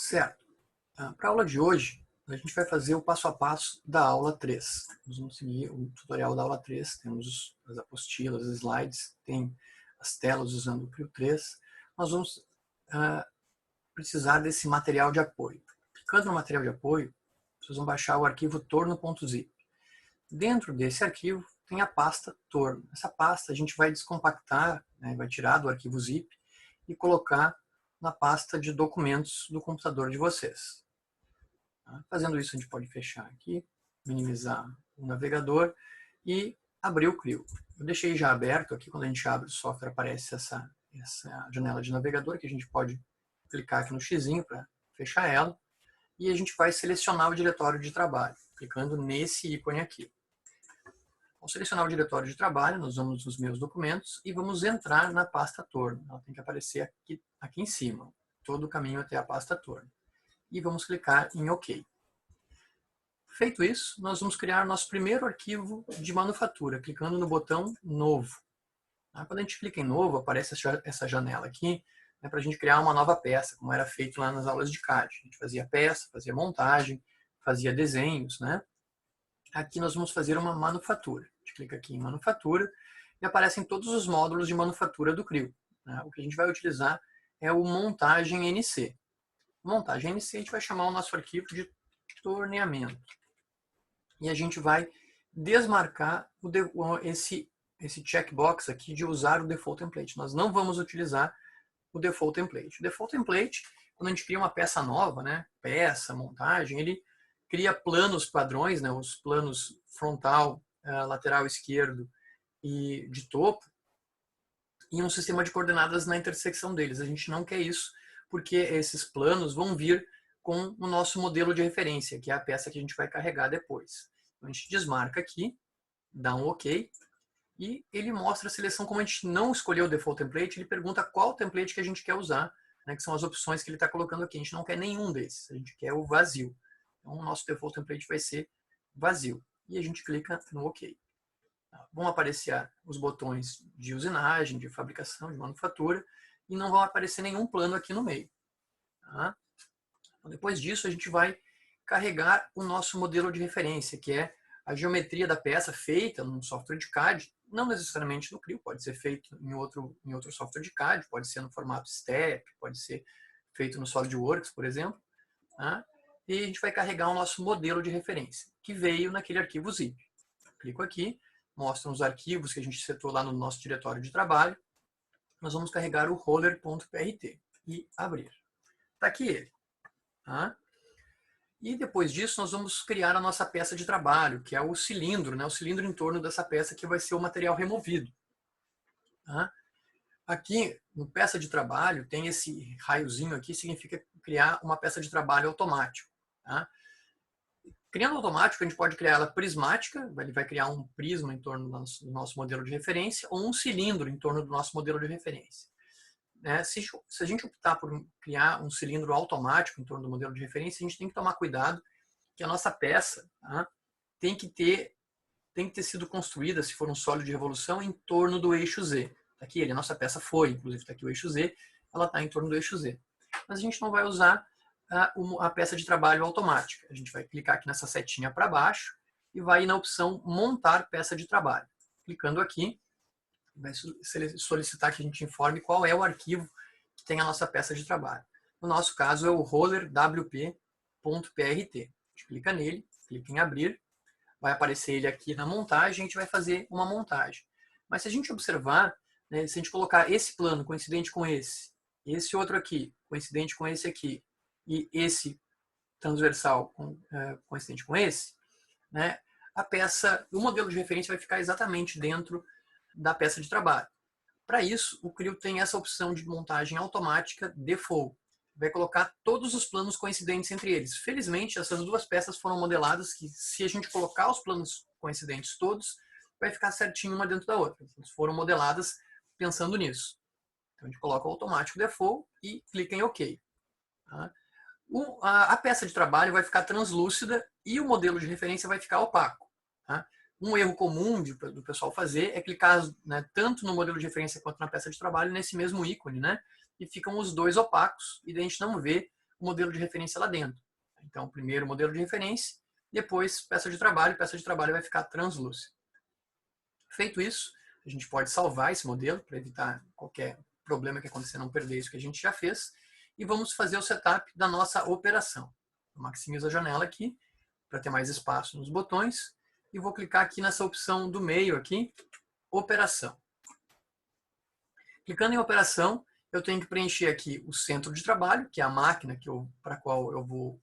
Certo. Para a aula de hoje, a gente vai fazer o passo a passo da aula 3. Nós vamos seguir o tutorial da aula 3. Temos as apostilas, os slides, tem as telas usando o Crio 3. Nós vamos precisar desse material de apoio. Clicando no material de apoio, vocês vão baixar o arquivo torno.zip. Dentro desse arquivo tem a pasta torno. Essa pasta a gente vai descompactar, né, vai tirar do arquivo zip e colocar na pasta de documentos do computador de vocês. Fazendo isso, a gente pode fechar aqui, minimizar o navegador e abrir o Crio. Eu deixei já aberto aqui, quando a gente abre o software aparece essa janela de navegador, que a gente pode clicar aqui no xizinho para fechar ela, e a gente vai selecionar o diretório de trabalho, clicando nesse ícone aqui. Ao selecionar o diretório de trabalho, nós vamos nos meus documentos e vamos entrar na pasta torno. Ela tem que aparecer aqui em cima, todo o caminho até a pasta torno. E vamos clicar em OK. Feito isso, nós vamos criar nosso primeiro arquivo de manufatura, clicando no botão Novo. Quando a gente clica em Novo, aparece essa janela aqui, para a gente criar uma nova peça, como era feito lá nas aulas de CAD. A gente fazia peça, fazia montagem, fazia desenhos, né? Aqui nós vamos fazer uma manufatura. A gente clica aqui em manufatura e aparecem todos os módulos de manufatura do Crio. O que a gente vai utilizar é o montagem NC. Montagem NC, a gente vai chamar o nosso arquivo de torneamento. E a gente vai desmarcar esse checkbox aqui de usar o default template. Nós não vamos utilizar o default template. O default template, quando a gente cria uma peça nova, né, peça, montagem, ele cria planos padrões, né, os planos frontal, lateral esquerdo e de topo, e um sistema de coordenadas na intersecção deles. A gente não quer isso, porque esses planos vão vir com o nosso modelo de referência, que é a peça que a gente vai carregar depois. Então, a gente desmarca aqui, dá um OK, e ele mostra a seleção. Como a gente não escolheu o default template, ele pergunta qual template que a gente quer usar, né, que são as opções que ele está colocando aqui. A gente não quer nenhum desses, a gente quer o vazio. Então, o nosso default template vai ser vazio. E a gente clica no OK. Vão aparecer os botões de usinagem, de fabricação, de manufatura, e não vai aparecer nenhum plano aqui no meio. Então, depois disso, a gente vai carregar o nosso modelo de referência, que é a geometria da peça feita num software de CAD, não necessariamente no Crio, pode ser feito em outro software de CAD, pode ser no formato STEP, pode ser feito no SolidWorks, por exemplo. E a gente vai carregar o nosso modelo de referência, que veio naquele arquivo zip. Clico aqui, mostra os arquivos que a gente setou lá no nosso diretório de trabalho. Nós vamos carregar o roller.prt e abrir. Está aqui ele. E depois disso, nós vamos criar a nossa peça de trabalho, que é o cilindro, né? O cilindro em torno dessa peça que vai ser o material removido. Aqui, no peça de trabalho, tem esse raiozinho aqui, significa criar uma peça de trabalho automático. Criando automático, a gente pode criar ela prismática, ele vai criar um prisma em torno do nosso modelo de referência, ou um cilindro em torno do nosso modelo de referência. Se a gente optar por criar um cilindro automático em torno do modelo de referência, a gente tem que tomar cuidado que a nossa peça tem que ter sido construída, se for um sólido de revolução, em torno do eixo Z. Está aqui ele, a nossa peça foi, inclusive está aqui o eixo Z, ela está em torno do eixo Z. Mas a gente não vai usar a peça de trabalho automática. A gente vai clicar aqui nessa setinha para baixo e vai na opção montar peça de trabalho. Clicando aqui, vai solicitar que a gente informe qual é o arquivo que tem a nossa peça de trabalho. No nosso caso é o rollerwp.prt. A gente clica nele, clica em abrir, vai aparecer ele aqui na montagem, a gente vai fazer uma montagem. Mas se a gente observar, né, se a gente colocar esse plano coincidente com esse outro aqui coincidente com esse aqui, e esse transversal coincidente com esse, né, a peça, o modelo de referência vai ficar exatamente dentro da peça de trabalho. Para isso, o Crio tem essa opção de montagem automática default. Vai colocar todos os planos coincidentes entre eles. Felizmente, essas duas peças foram modeladas que, se a gente colocar os planos coincidentes todos, vai ficar certinho uma dentro da outra. Elas foram modeladas pensando nisso. Então, a gente coloca o automático default e clica em OK. A peça de trabalho vai ficar translúcida e o modelo de referência vai ficar opaco. Um erro comum do pessoal fazer é clicar, né, tanto no modelo de referência quanto na peça de trabalho nesse mesmo ícone, né? E ficam os dois opacos e daí a gente não vê o modelo de referência lá dentro. Então, primeiro modelo de referência, depois peça de trabalho vai ficar translúcido. Feito isso, a gente pode salvar esse modelo para evitar qualquer problema que acontecer, não perder isso que a gente já fez. E vamos fazer o setup da nossa operação. Eu maximizo a janela aqui para ter mais espaço nos botões e vou clicar aqui nessa opção do meio aqui, operação. Clicando em operação, eu tenho que preencher aqui o centro de trabalho, que é a máquina para a qual eu vou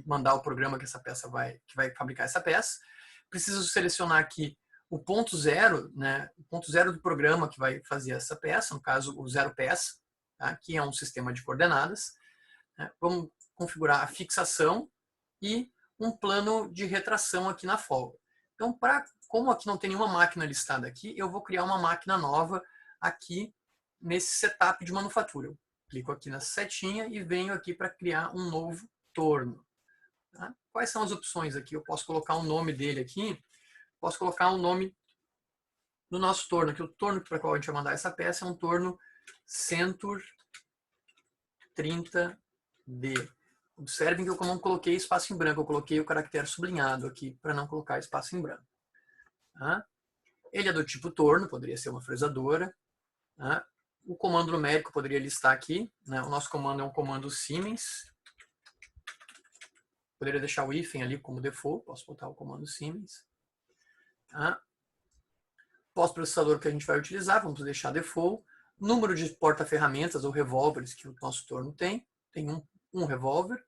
mandar o programa que que vai fabricar essa peça. Preciso selecionar aqui o ponto zero, né, o ponto zero do programa que vai fazer essa peça, no caso o zero peça, tá, que é um sistema de coordenadas. Né. Vamos configurar a fixação e um plano de retração aqui na folga. Então, como aqui não tem nenhuma máquina listada aqui, eu vou criar uma máquina nova aqui nesse setup de manufatura. Eu clico aqui na setinha e venho aqui para criar um novo torno. Tá? Quais são as opções aqui? Eu posso colocar o nome dele aqui, posso colocar o nome do nosso torno, que o torno para o qual a gente vai mandar essa peça é um torno Centur 30D. Observem que eu não coloquei espaço em branco, eu coloquei o caractere sublinhado aqui para não colocar espaço em branco. Tá? Ele é do tipo torno, poderia ser uma fresadora. Tá? O comando numérico poderia listar aqui. Né? O nosso comando é um comando Siemens. Poderia deixar o hífen ali como default, posso botar o comando Siemens. Tá? Pós-processador que a gente vai utilizar, vamos deixar default. Número de porta-ferramentas ou revólveres que o nosso torno tem. Tem um revólver,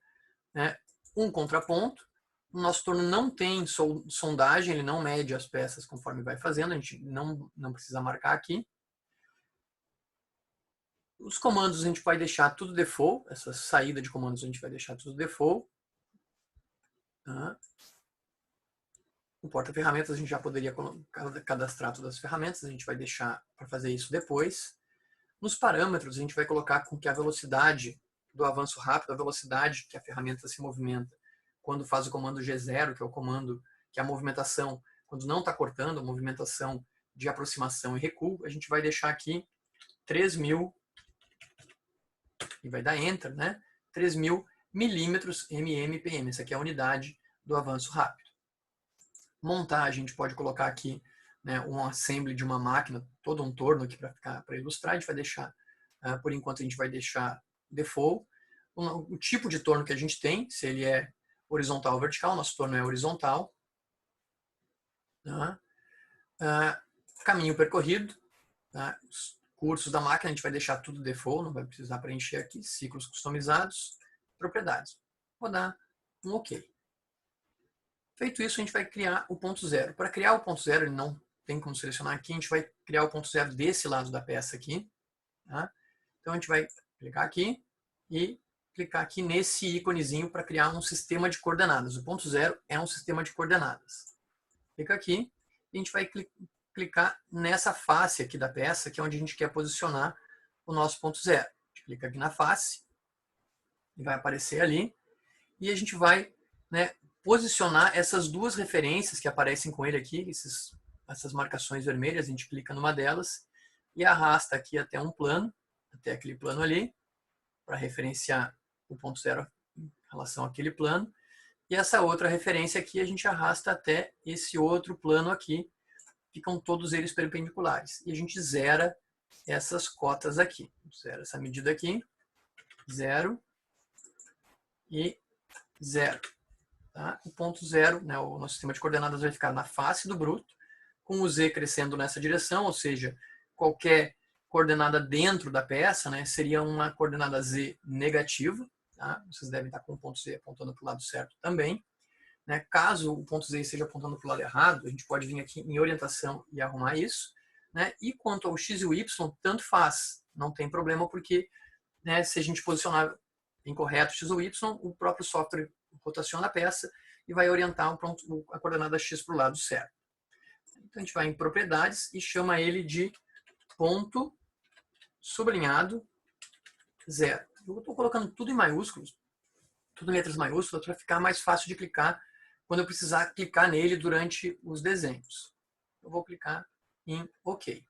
né? Um contraponto. O nosso torno não tem sondagem, ele não mede as peças conforme vai fazendo, a gente não precisa marcar aqui. Os comandos a gente vai deixar tudo default, essa saída de comandos a gente vai deixar tudo default. Tá? O porta-ferramentas a gente já poderia cadastrar todas as ferramentas, a gente vai deixar para fazer isso depois. Nos parâmetros a gente vai colocar com que a velocidade do avanço rápido, a velocidade que a ferramenta se movimenta, quando faz o comando G0, que é o comando que é a movimentação, quando não está cortando, a movimentação de aproximação e recuo, a gente vai deixar aqui 3.000, e vai dar Enter, né? 3.000 milímetros mmPm, essa aqui é a unidade do avanço rápido. Montar, a gente pode colocar aqui, né, um assembly de uma máquina, todo um torno aqui para ilustrar, a gente vai deixar, por enquanto a gente vai deixar default. O tipo de torno que a gente tem, se ele é horizontal ou vertical, nosso torno é horizontal. Tá? Caminho percorrido, tá? Os cursos da máquina a gente vai deixar tudo default, não vai precisar preencher aqui. Ciclos customizados, propriedades. Vou dar um OK. Feito isso, a gente vai criar o ponto zero. Para criar o ponto zero, ele não tem como selecionar aqui, a gente vai criar o ponto zero desse lado da peça aqui. Tá? Então a gente vai clicar aqui e clicar aqui nesse íconezinho para criar um sistema de coordenadas. O ponto zero é um sistema de coordenadas. Clica aqui e a gente vai clicar nessa face aqui da peça, que é onde a gente quer posicionar o nosso ponto zero. A gente clica aqui na face e vai aparecer ali. E a gente vai, né, posicionar essas duas referências que aparecem com ele aqui, essas marcações vermelhas, a gente clica numa delas e arrasta aqui até um plano, até aquele plano ali, para referenciar o ponto zero em relação àquele plano. E essa outra referência aqui a gente arrasta até esse outro plano aqui. Ficam todos eles perpendiculares. E a gente zera essas cotas aqui. Zera essa medida aqui. 0 e 0. Tá? O ponto zero, né, o nosso sistema de coordenadas vai ficar na face do bruto, com o z crescendo nessa direção, ou seja, qualquer coordenada dentro da peça, né, seria uma coordenada z negativa. Tá? Vocês devem estar com o ponto z apontando para o lado certo também. Né? Caso o ponto z esteja apontando para o lado errado, a gente pode vir aqui em orientação e arrumar isso. Né? E quanto ao x e o y, tanto faz, não tem problema, porque, né, se a gente posicionar incorreto x ou y, o próprio software rotaciona a peça e vai orientar a coordenada x para o lado certo. Então a gente vai em propriedades e chama ele de ponto sublinhado 0. Eu estou colocando tudo em maiúsculos, tudo em letras maiúsculas, para ficar mais fácil de clicar quando eu precisar clicar nele durante os desenhos. Eu vou clicar em OK.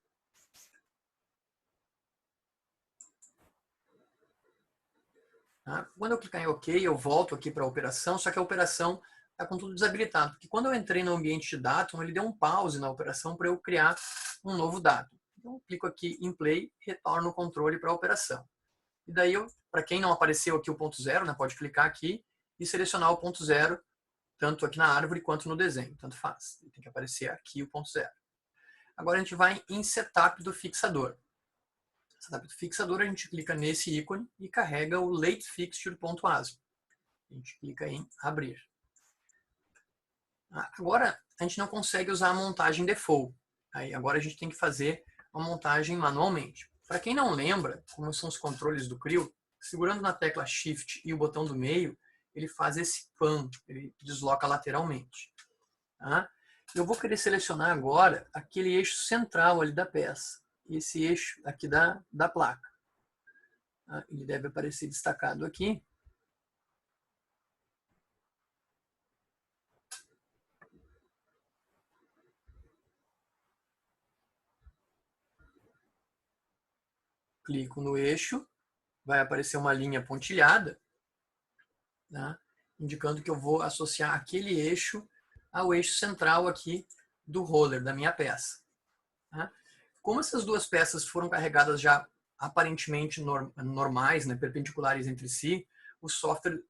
Tá? Quando eu clicar em OK, eu volto aqui para a operação, só que a operação está com tudo desabilitado. Porque quando eu entrei no ambiente de Datum, ele deu um pause na operação para eu criar um novo Datum. Então, eu clico aqui em Play e retorno o controle para a operação. E daí, para quem não apareceu aqui o ponto zero, né, pode clicar aqui e selecionar o ponto zero, tanto aqui na árvore quanto no desenho. Tanto faz. Tem que aparecer aqui o ponto zero. Agora a gente vai em Setup do fixador. Setup do fixador, a gente clica nesse ícone e carrega o LateFixture.asm. A gente clica em Abrir. Agora, a gente não consegue usar a montagem default. Aí, agora a gente tem que fazer uma montagem manualmente. Para quem não lembra como são os controles do Creo, segurando na tecla Shift e o botão do meio, ele faz esse pan, ele desloca lateralmente. Tá? Eu vou querer selecionar agora aquele eixo central ali da peça, esse eixo aqui da placa. Tá? Ele deve aparecer destacado aqui. Clico no eixo, vai aparecer uma linha pontilhada, tá? Indicando que eu vou associar aquele eixo ao eixo central aqui do roller, da minha peça. Tá? Como essas duas peças foram carregadas já aparentemente normais, né, perpendiculares entre si, o software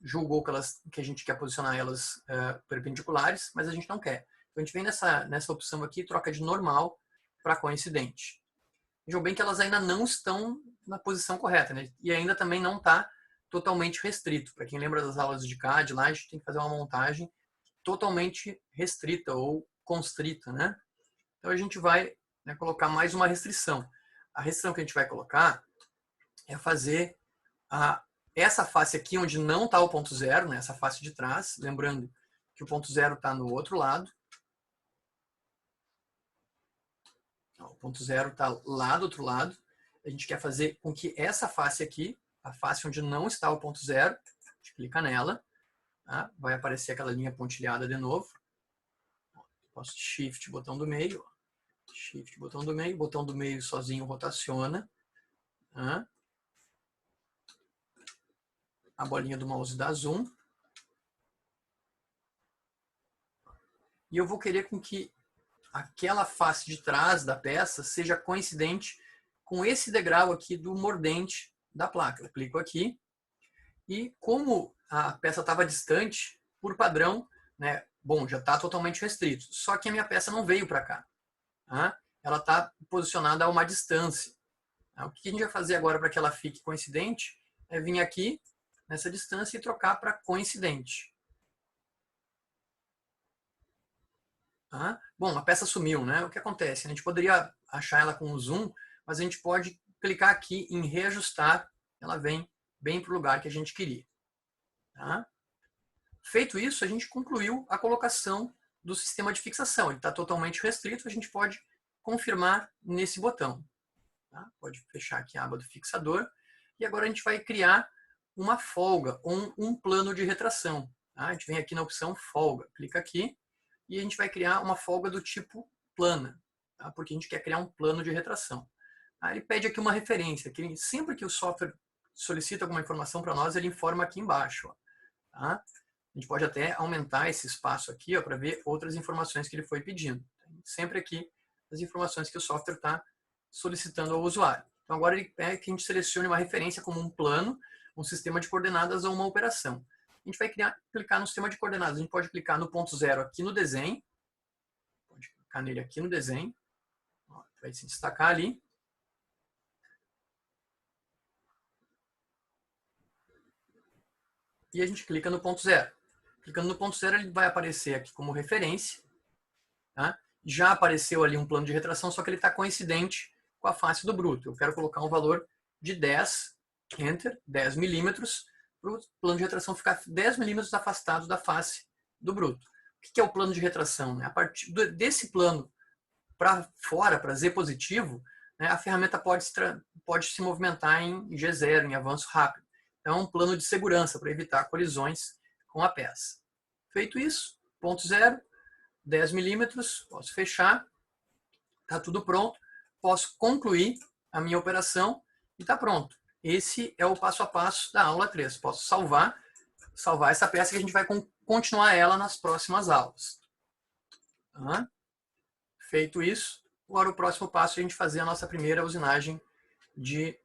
julgou que a gente quer posicionar elas perpendiculares, mas a gente não quer. Então a gente vem nessa opção aqui, troca de normal para coincidente. Vejam bem que elas ainda não estão na posição correta, né? E ainda também não está totalmente restrito. Para quem lembra das aulas de CAD, lá a gente tem que fazer uma montagem totalmente restrita ou constrita, né? Então a gente vai, né, colocar mais uma restrição. A restrição que a gente vai colocar é fazer essa face aqui onde não está o ponto zero, né, essa face de trás, lembrando que o ponto zero está no outro lado. O ponto zero está lá do outro lado. A gente quer fazer com que essa face aqui, a face onde não está o ponto zero, a gente clica nela, tá? Vai aparecer aquela linha pontilhada de novo. Posso Shift, botão do meio, Shift, botão do meio sozinho rotaciona. Tá? A bolinha do mouse dá zoom. E eu vou querer com que aquela face de trás da peça seja coincidente com esse degrau aqui do mordente da placa. Eu clico aqui e como a peça estava distante, por padrão, né, bom, já está totalmente restrito. Só que a minha peça não veio para cá. Tá? Ela está posicionada a uma distância. Tá? O que a gente vai fazer agora para que ela fique coincidente é vir aqui nessa distância e trocar para coincidente. Tá? Bom, a peça sumiu, né? O que acontece? A gente poderia achar ela com zoom, mas a gente pode clicar aqui em reajustar, ela vem bem para o lugar que a gente queria. Tá? Feito isso, a gente concluiu a colocação do sistema de fixação. Ele está totalmente restrito, a gente pode confirmar nesse botão. Tá? Pode fechar aqui a aba do fixador. E agora a gente vai criar uma folga, ou um plano de retração. Tá? A gente vem aqui na opção folga, clica aqui, e a gente vai criar uma folga do tipo plana, tá? Porque a gente quer criar um plano de retração. Tá? Ele pede aqui uma referência, que sempre que o software solicita alguma informação para nós, ele informa aqui embaixo. Ó, tá? A gente pode até aumentar esse espaço aqui para ver outras informações que ele foi pedindo. Sempre aqui as informações que o software está solicitando ao usuário. Então agora ele pede que a gente selecione uma referência como um plano, um sistema de coordenadas ou uma operação. A gente vai clicar no sistema de coordenadas. A gente pode clicar no ponto zero aqui no desenho. Pode clicar nele aqui no desenho. Ó, vai se destacar ali. E a gente clica no ponto zero. Clicando no ponto zero, ele vai aparecer aqui como referência. Tá? Já apareceu ali um plano de retração, só que ele está coincidente com a face do bruto. Eu quero colocar um valor de 10, Enter, 10 milímetros, para o plano de retração ficar 10 milímetros afastado da face do bruto. O que é o plano de retração? A partir desse plano para fora, para Z positivo, né, a ferramenta pode se movimentar em G0, em avanço rápido. Então é um plano de segurança para evitar colisões com a peça. Feito isso, ponto zero, 10 milímetros, posso fechar, está tudo pronto, posso concluir a minha operação e está pronto. esse é o passo a passo da aula 3. Posso salvar essa peça que a gente vai continuar ela nas próximas aulas. Tá? Feito isso, agora o próximo passo é a gente fazer a nossa primeira usinagem de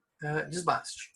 desbaste.